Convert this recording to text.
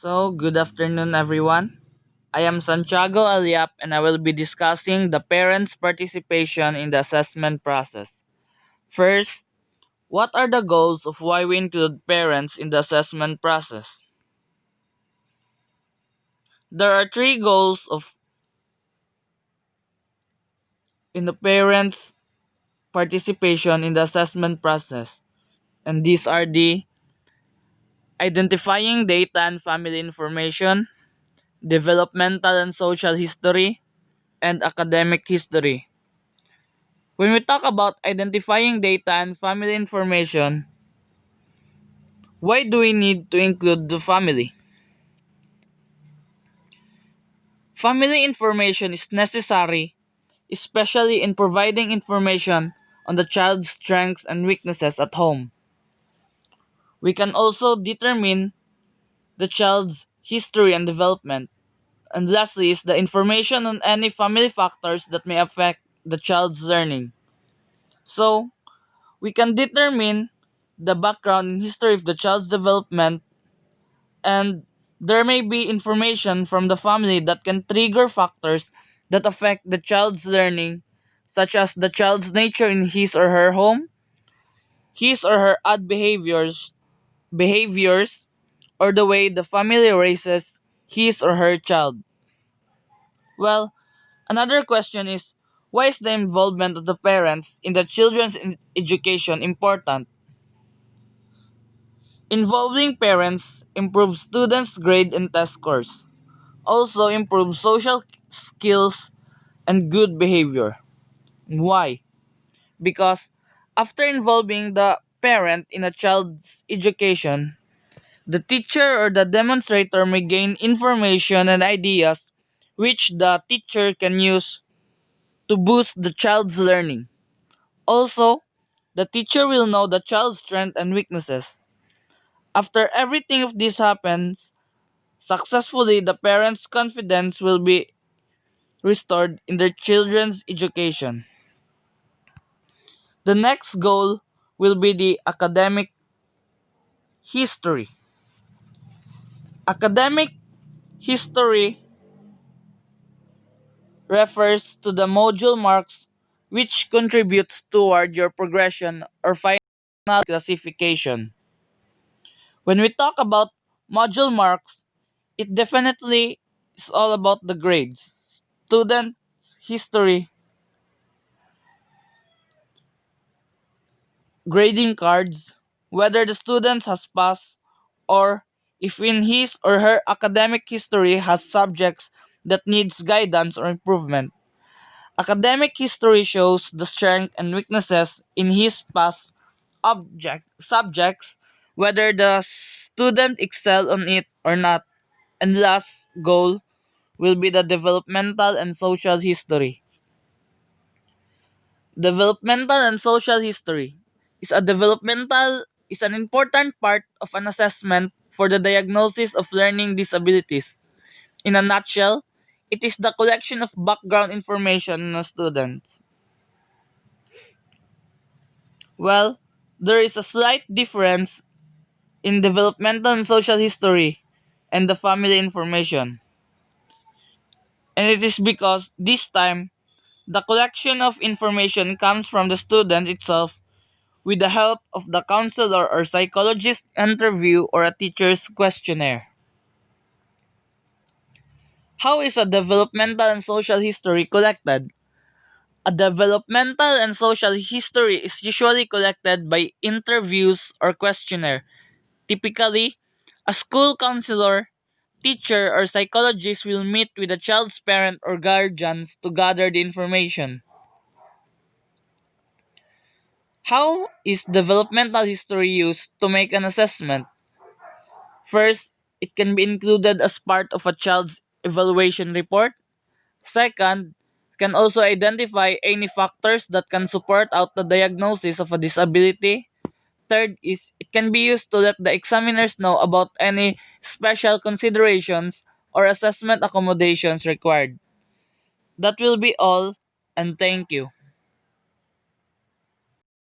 Good afternoon, everyone. I am Santiago Aliap, and I will be discussing the parents' participation in the assessment process. First, what are the goals of why we include parents in the assessment process? There are three goals in the parents' participation in the assessment process, and these are the identifying data and family information, developmental and social history, and academic history. When we talk about identifying data and family information, why do we need to include the family? Family information is necessary, especially in providing information on the child's strengths and weaknesses at home. We can also determine the child's history and development. And lastly is the information on any family factors that may affect the child's learning. So, we can determine the background and history of the child's development, and there may be information from the family that can trigger factors that affect the child's learning, such as the child's nature in his or her home, his or her odd behaviors, or the way the family raises his or her child. Well, another question is, why is the involvement of the parents in the children's education important? Involving parents improves students' grade and test scores, also improves social skills and good behavior. Why? Because after involving the parent in a child's education, the teacher or the demonstrator may gain information and ideas which the teacher can use to boost the child's learning. Also, the teacher will know the child's strengths and weaknesses. After everything of this happens successfully, the parents' confidence will be restored in their children's education. The next goal will be the academic history. Academic history refers to the module marks which contributes toward your progression or final classification. When we talk about module marks, it definitely is all about the grades. Student history grading cards, whether the student has passed or if in his or her academic history has subjects that needs guidance or improvement. Academic history shows the strength and weaknesses in his past subjects, whether the student excel on it or not. And last goal will be the developmental and social history. Developmental and social history is an important part of an assessment for the diagnosis of learning disabilities. In a nutshell, it is the collection of background information on a student. Well, there is a slight difference in developmental and social history and the family information. And it is because this time, the collection of information comes from the student itself with the help of the counselor or psychologist interview or a teacher's questionnaire. How is a developmental and social history collected? A developmental and social history is usually collected by interviews or questionnaire. Typically, a school counselor, teacher, or psychologist will meet with a child's parent or guardians to gather the information. How is developmental history used to make an assessment? First, it can be included as part of a child's evaluation report. Second, it can also identify any factors that can support out the diagnosis of a disability. Third is it can be used to let the examiners know about any special considerations or assessment accommodations required. That will be all, and thank you.